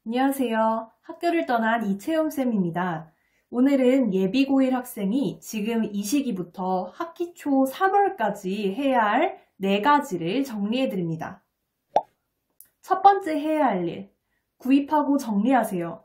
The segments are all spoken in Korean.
안녕하세요. 학교를 떠난 이채용쌤입니다. 오늘은 예비고1 학생이 지금 이 시기부터 학기 초 3월까지 해야 할 4가지를 정리해드립니다. 첫 번째 해야 할 일, 구입하고 정리하세요.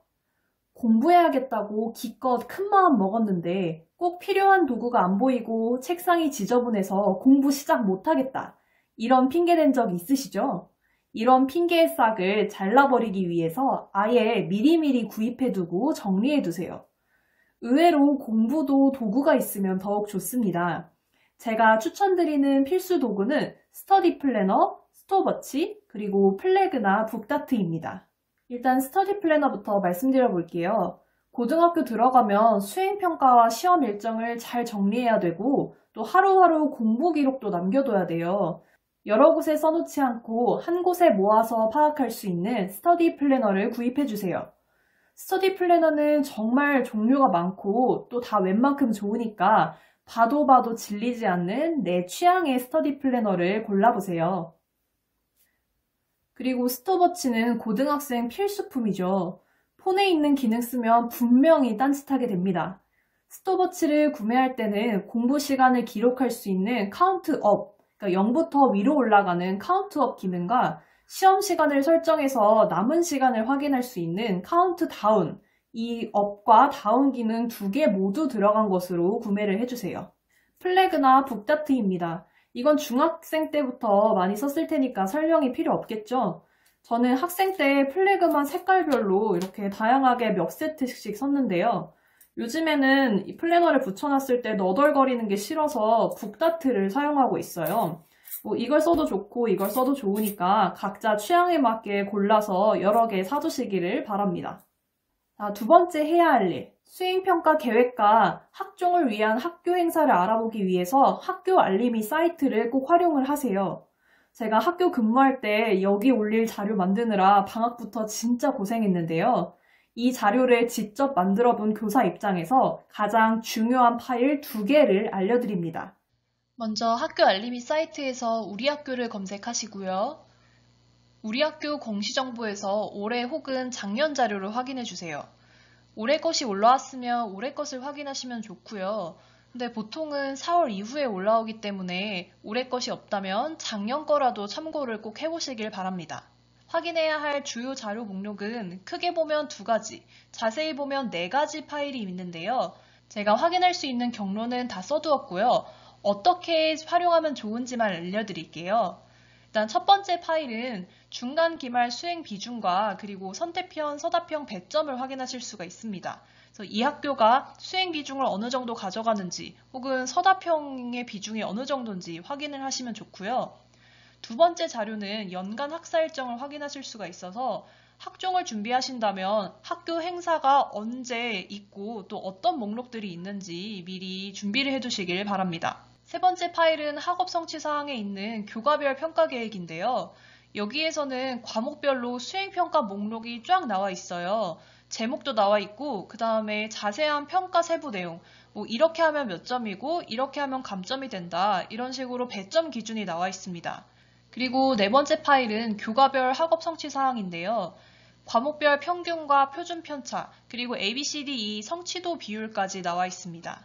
공부해야겠다고 기껏 큰 마음 먹었는데 꼭 필요한 도구가 안 보이고 책상이 지저분해서 공부 시작 못하겠다. 이런 핑계 댄 적 있으시죠? 이런 핑계의 싹을 잘라버리기 위해서 아예 미리미리 구입해두고 정리해두세요. 의외로 공부도 도구가 있으면 더욱 좋습니다. 제가 추천드리는 필수 도구는 스터디 플래너, 스톱워치, 그리고 플래그나 북다트입니다. 일단 스터디 플래너부터 말씀드려 볼게요. 고등학교 들어가면 수행평가와 시험 일정을 잘 정리해야 되고 또 하루하루 공부 기록도 남겨둬야 돼요. 여러 곳에 써놓지 않고 한 곳에 모아서 파악할 수 있는 스터디 플래너를 구입해주세요. 스터디 플래너는 정말 종류가 많고 또 다 웬만큼 좋으니까 봐도 봐도 질리지 않는 내 취향의 스터디 플래너를 골라보세요. 그리고 스톱워치는 고등학생 필수품이죠. 폰에 있는 기능 쓰면 분명히 딴짓하게 됩니다. 스톱워치를 구매할 때는 공부 시간을 기록할 수 있는 카운트업, 그러니까 0부터 위로 올라가는 카운트업 기능과 시험 시간을 설정해서 남은 시간을 확인할 수 있는 카운트다운, 이 업과 다운 기능 2개 모두 들어간 것으로 구매를 해주세요. 플래그나 북다트입니다. 이건 중학생 때부터 많이 썼을 테니까 설명이 필요 없겠죠? 저는 학생 때 플래그만 색깔별로 이렇게 다양하게 몇 세트씩 썼는데요. 요즘에는 이 플래너를 붙여놨을 때 너덜거리는 게 싫어서 북다트를 사용하고 있어요. 이걸 써도 좋고 이걸 써도 좋으니까 각자 취향에 맞게 골라서 여러 개 사두시기를 바랍니다. 두 번째 해야 할 일, 수행평가 계획과 학종을 위한 학교 행사를 알아보기 위해서 학교 알림이 사이트를 꼭 활용을 하세요. 제가 학교 근무할 때 여기 올릴 자료 만드느라 방학부터 진짜 고생했는데요. 이 자료를 직접 만들어 본 교사 입장에서 가장 중요한 파일 2개를 알려드립니다. 먼저 학교 알림이 사이트에서 우리 학교를 검색하시고요. 우리 학교 공시정보에서 올해 혹은 작년 자료를 확인해 주세요. 올해 것이 올라왔으면 올해 것을 확인하시면 좋고요. 근데 보통은 4월 이후에 올라오기 때문에 올해 것이 없다면 작년 거라도 참고를 꼭 해보시길 바랍니다. 확인해야 할 주요 자료 목록은 크게 보면 2가지, 자세히 보면 4가지 파일이 있는데요. 제가 확인할 수 있는 경로는 다 써두었고요. 어떻게 활용하면 좋은지만 알려드릴게요. 일단 첫 번째 파일은 중간 기말 수행 비중과 그리고 선택형, 서답형 배점을 확인하실 수가 있습니다. 그래서 이 학교가 수행 비중을 어느 정도 가져가는지 혹은 서답형의 비중이 어느 정도인지 확인을 하시면 좋고요. 두 번째 자료는 연간 학사 일정을 확인하실 수가 있어서 학종을 준비하신다면 학교 행사가 언제 있고 또 어떤 목록들이 있는지 미리 준비를 해두시길 바랍니다. 세 번째 파일은 학업 성취 사항에 있는 교과별 평가 계획인데요. 여기에서는 과목별로 수행평가 목록이 쫙 나와 있어요. 제목도 나와 있고 그 다음에 자세한 평가 세부 내용, 이렇게 하면 몇 점이고 이렇게 하면 감점이 된다, 이런 식으로 배점 기준이 나와 있습니다. 그리고 네 번째 파일은 교과별 학업 성취 사항인데요. 과목별 평균과 표준 편차, 그리고 ABCDE 성취도 비율까지 나와 있습니다.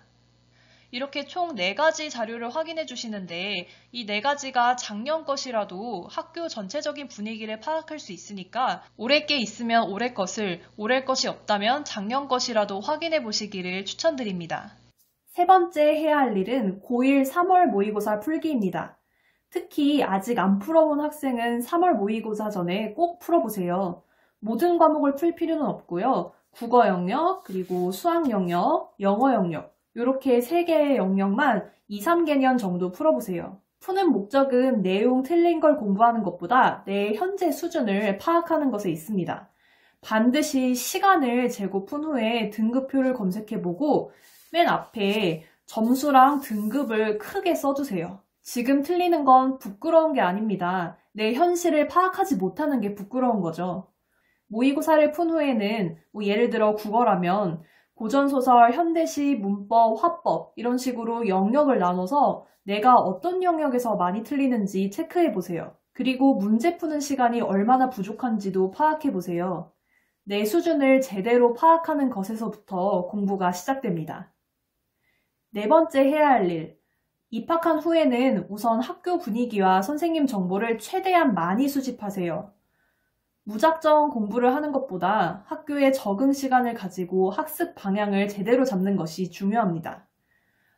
이렇게 총 4가지 자료를 확인해 주시는데 이 4가지가 작년 것이라도 학교 전체적인 분위기를 파악할 수 있으니까 올해 게 있으면 올해 것을, 올해 것이 없다면 작년 것이라도 확인해 보시기를 추천드립니다. 세 번째 해야 할 일은 고1 3월 모의고사 풀기입니다. 특히 아직 안 풀어본 학생은 3월 모의고사 전에 꼭 풀어보세요. 모든 과목을 풀 필요는 없고요. 국어 영역, 그리고 수학 영역, 영어 영역, 이렇게 3개의 영역만 2, 3개년 정도 풀어보세요. 푸는 목적은 내용 틀린 걸 공부하는 것보다 내 현재 수준을 파악하는 것에 있습니다. 반드시 시간을 재고 푼 후에 등급표를 검색해보고 맨 앞에 점수랑 등급을 크게 써주세요. 지금 틀리는 건 부끄러운 게 아닙니다. 내 현실을 파악하지 못하는 게 부끄러운 거죠. 모의고사를 푼 후에는 예를 들어 국어라면 고전소설, 현대시, 문법, 화법 이런 식으로 영역을 나눠서 내가 어떤 영역에서 많이 틀리는지 체크해 보세요. 그리고 문제 푸는 시간이 얼마나 부족한지도 파악해 보세요. 내 수준을 제대로 파악하는 것에서부터 공부가 시작됩니다. 네 번째 해야 할 일. 입학한 후에는 우선 학교 분위기와 선생님 정보를 최대한 많이 수집하세요. 무작정 공부를 하는 것보다 학교에 적응 시간을 가지고 학습 방향을 제대로 잡는 것이 중요합니다.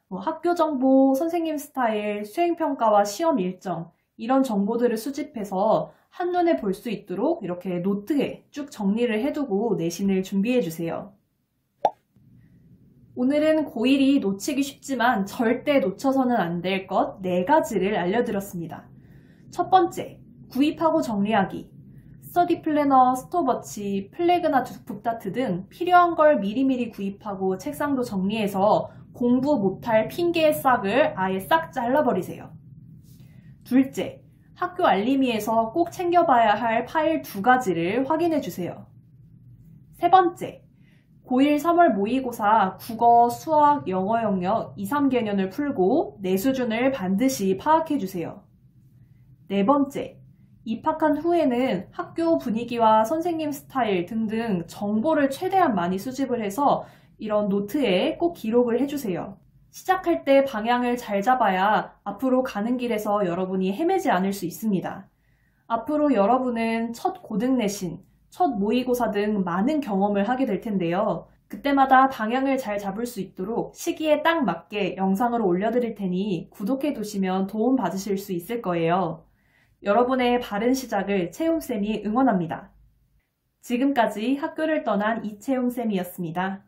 학교 정보, 선생님 스타일, 수행평가와 시험 일정, 이런 정보들을 수집해서 한눈에 볼 수 있도록 이렇게 노트에 쭉 정리를 해두고 내신을 준비해 주세요. 오늘은 고1이 놓치기 쉽지만 절대 놓쳐서는 안 될 것 4가지를 알려드렸습니다. 첫 번째, 구입하고 정리하기. 스터디 플래너, 스톱워치, 플래그나 북다트 등 필요한 걸 미리미리 구입하고 책상도 정리해서 공부 못할 핑계의 싹을 아예 싹 잘라버리세요. 둘째, 학교 알림이에서 꼭 챙겨봐야 할 파일 2가지를 확인해 주세요. 세 번째, 고1 3월 모의고사 국어, 수학, 영어 영역 2, 3개년을 풀고 내 수준을 반드시 파악해 주세요. 네 번째, 입학한 후에는 학교 분위기와 선생님 스타일 등등 정보를 최대한 많이 수집을 해서 이런 노트에 꼭 기록을 해주세요. 시작할 때 방향을 잘 잡아야 앞으로 가는 길에서 여러분이 헤매지 않을 수 있습니다. 앞으로 여러분은 첫 고등 내신, 첫 모의고사 등 많은 경험을 하게 될 텐데요. 그때마다 방향을 잘 잡을 수 있도록 시기에 딱 맞게 영상으로 올려드릴 테니 구독해 두시면 도움 받으실 수 있을 거예요. 여러분의 바른 시작을 채움쌤이 응원합니다. 지금까지 학교를 떠난 이채움쌤이었습니다.